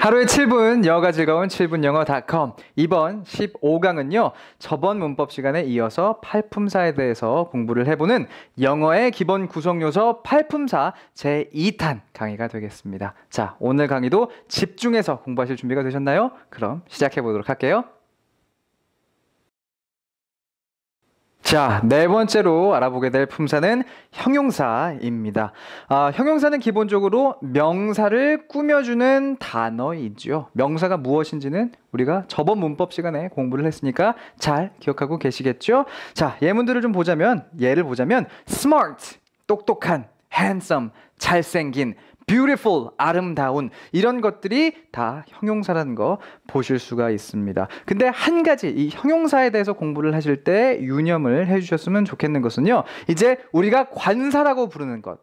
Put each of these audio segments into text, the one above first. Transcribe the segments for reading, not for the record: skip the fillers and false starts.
하루에 7분 영어가 즐거운 7분영어.com 이번 15강은요. 저번 문법 시간에 이어서 팔품사에 대해서 공부를 해보는 영어의 기본 구성요소 팔품사 제2탄 강의가 되겠습니다. 자, 오늘 강의도 집중해서 공부하실 준비가 되셨나요? 그럼 시작해 보도록 할게요. 자, 네 번째로 알아보게 될 품사는 형용사입니다. 형용사는 기본적으로 명사를 꾸며주는 단어이죠. 명사가 무엇인지는 우리가 저번 문법 시간에 공부를 했으니까 잘 기억하고 계시겠죠? 자, 예문들을 좀 보자면, 예를 보자면 smart, 똑똑한, handsome, 잘생긴, beautiful, 아름다운 이런 것들이 다 형용사라는 거 보실 수가 있습니다. 근데 한 가지 이 형용사에 대해서 공부를 하실 때 유념을 해주셨으면 좋겠는 것은요. 이제 우리가 관사라고 부르는 것.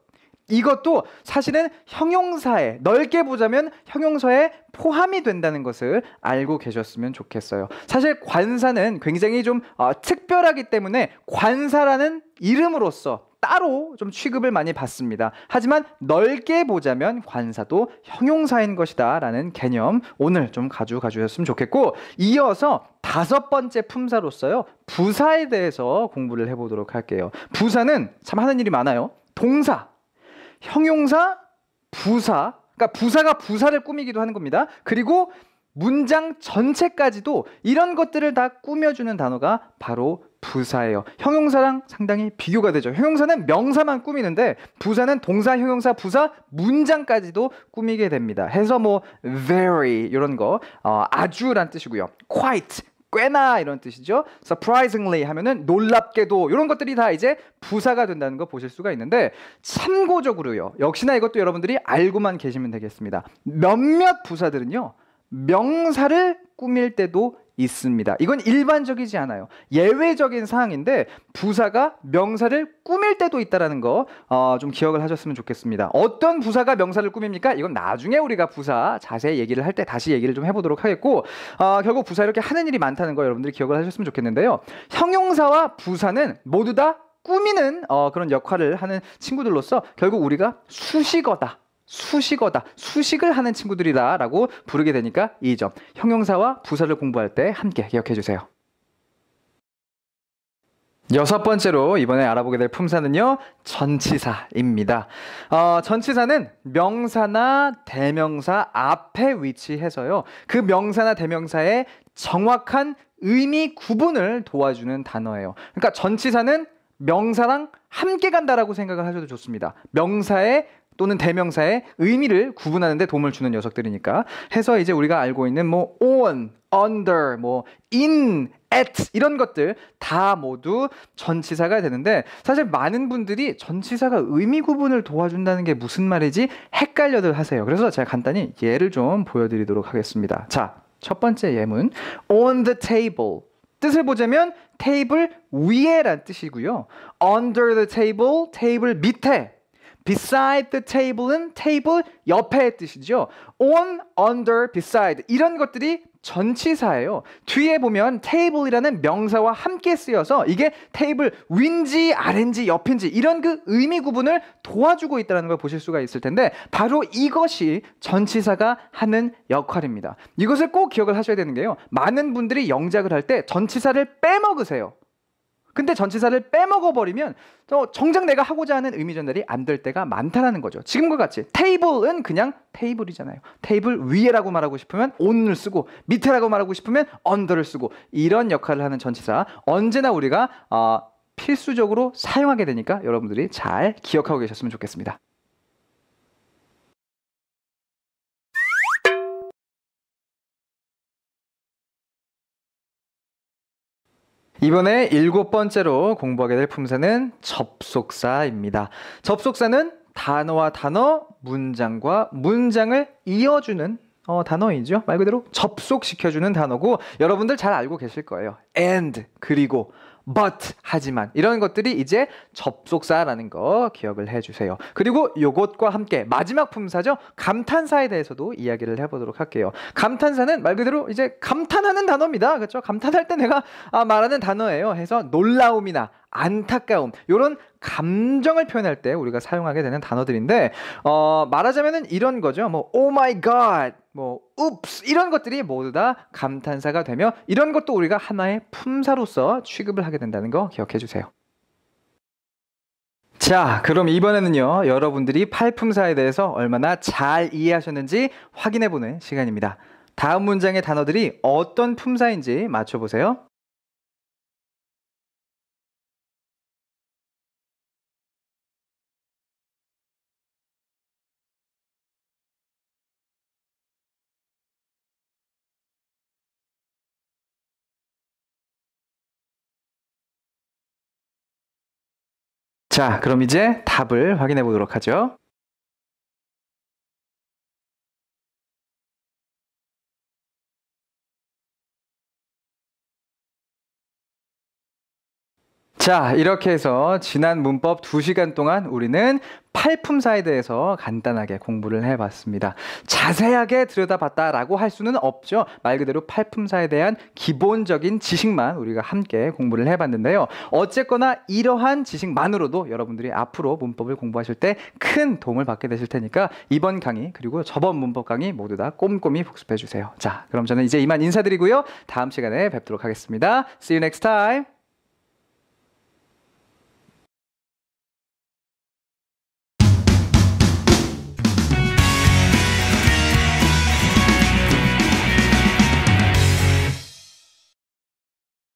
이것도 사실은 형용사에 넓게 보자면 형용사에 포함이 된다는 것을 알고 계셨으면 좋겠어요. 사실 관사는 굉장히 좀 특별하기 때문에 관사라는 이름으로서 따로 좀 취급을 많이 받습니다. 하지만 넓게 보자면 관사도 형용사인 것이다 라는 개념 오늘 좀 가져가셨으면 좋겠고, 이어서 다섯 번째 품사로서요 부사에 대해서 공부를 해보도록 할게요. 부사는 참 하는 일이 많아요. 동사, 형용사, 부사, 그러니까 부사가 부사를 꾸미기도 하는 겁니다. 그리고 문장 전체까지도 이런 것들을 다 꾸며주는 단어가 바로 부사예요. 형용사랑 상당히 비교가 되죠. 형용사는 명사만 꾸미는데 부사는 동사, 형용사, 부사, 문장까지도 꾸미게 됩니다. 해서 뭐 very 이런 거 아주란 뜻이고요. quite 꽤나 이런 뜻이죠. surprisingly 하면은 놀랍게도 이런 것들이 다 이제 부사가 된다는 거 보실 수가 있는데, 참고적으로요. 역시나 이것도 여러분들이 알고만 계시면 되겠습니다. 몇몇 부사들은요. 명사를 꾸밀 때도 있습니다. 이건 일반적이지 않아요. 예외적인 사항인데 부사가 명사를 꾸밀 때도 있다는 거 좀 기억을 하셨으면 좋겠습니다. 어떤 부사가 명사를 꾸밉니까? 이건 나중에 우리가 부사 자세히 얘기를 할 때 다시 얘기를 좀 해보도록 하겠고, 결국 부사 이렇게 하는 일이 많다는 거 여러분들이 기억을 하셨으면 좋겠는데요. 형용사와 부사는 모두 다 꾸미는 그런 역할을 하는 친구들로서 결국 우리가 수식어다, 수식을 하는 친구들이다 라고 부르게 되니까 이 점, 형용사와 부사를 공부할 때 함께 기억해 주세요. 여섯 번째로 이번에 알아보게 될 품사는요, 전치사입니다. 전치사는 명사나 대명사 앞에 위치해서요, 그 명사나 대명사의 정확한 의미 구분을 도와주는 단어예요. 그러니까 전치사는 명사랑 함께 간다라고 생각을 하셔도 좋습니다. 명사의 또는 대명사의 의미를 구분하는 데 도움을 주는 녀석들이니까 해서 이제 우리가 알고 있는 뭐 on, under, 뭐 in, at 이런 것들 다 모두 전치사가 되는데, 사실 많은 분들이 전치사가 의미 구분을 도와준다는 게 무슨 말이지 헷갈려들 하세요. 그래서 제가 간단히 예를 좀 보여드리도록 하겠습니다. 자, 첫 번째 예문 on the table, 뜻을 보자면 테이블 위에란 뜻이고요. under the table, 테이블 밑에. beside the table은 테이블 옆의 뜻이죠. on, under, beside 이런 것들이 전치사예요. 뒤에 보면 table이라는 명사와 함께 쓰여서 이게 테이블 윈지 아래인지 옆인지 이런 그 의미 구분을 도와주고 있다는 걸 보실 수가 있을 텐데, 바로 이것이 전치사가 하는 역할입니다. 이것을 꼭 기억을 하셔야 되는 게요. 많은 분들이 영작을 할 때 전치사를 빼먹으세요. 근데 전치사를 빼먹어버리면 정작 내가 하고자 하는 의미 전달이 안 될 때가 많다는 거죠. 지금과 같이 테이블은 그냥 테이블이잖아요. 테이블 위에라고 말하고 싶으면 on을 쓰고, 밑에라고 말하고 싶으면 under를 쓰고, 이런 역할을 하는 전치사 언제나 우리가 필수적으로 사용하게 되니까 여러분들이 잘 기억하고 계셨으면 좋겠습니다. 이번에 일곱 번째로 공부하게 될 품사는 접속사입니다. 접속사는 단어와 단어, 문장과 문장을 이어주는 단어이죠. 말 그대로 접속시켜주는 단어고, 여러분들 잘 알고 계실 거예요. and, 그리고 but, 하지만 이런 것들이 이제 접속사라는 거 기억을 해주세요. 그리고 요것과 함께 마지막 품사죠. 감탄사에 대해서도 이야기를 해보도록 할게요. 감탄사는 말 그대로 이제 감탄하는 단어입니다. 그렇죠? 감탄할 때 내가 말하는 단어예요. 해서 놀라움이나 안타까움 이런 감정을 표현할 때 우리가 사용하게 되는 단어들인데, 말하자면은 이런 거죠. 뭐 oh my god, 뭐 읍스 이런 것들이 모두 다 감탄사가 되며 이런 것도 우리가 하나의 품사로서 취급을 하게 된다는 거 기억해 주세요. 자, 그럼 이번에는요, 여러분들이 팔품사에 대해서 얼마나 잘 이해하셨는지 확인해 보는 시간입니다. 다음 문장의 단어들이 어떤 품사인지 맞춰보세요. 자, 그럼 이제 답을 확인해 보도록 하죠. 자, 이렇게 해서 지난 문법 2시간 동안 우리는 팔품사에 대해서 간단하게 공부를 해봤습니다. 자세하게 들여다봤다라고 할 수는 없죠. 말 그대로 팔품사에 대한 기본적인 지식만 우리가 함께 공부를 해봤는데요. 어쨌거나 이러한 지식만으로도 여러분들이 앞으로 문법을 공부하실 때 큰 도움을 받게 되실 테니까 이번 강의 그리고 저번 문법 강의 모두 다 꼼꼼히 복습해 주세요. 자, 그럼 저는 이제 이만 인사드리고요. 다음 시간에 뵙도록 하겠습니다. See you next time.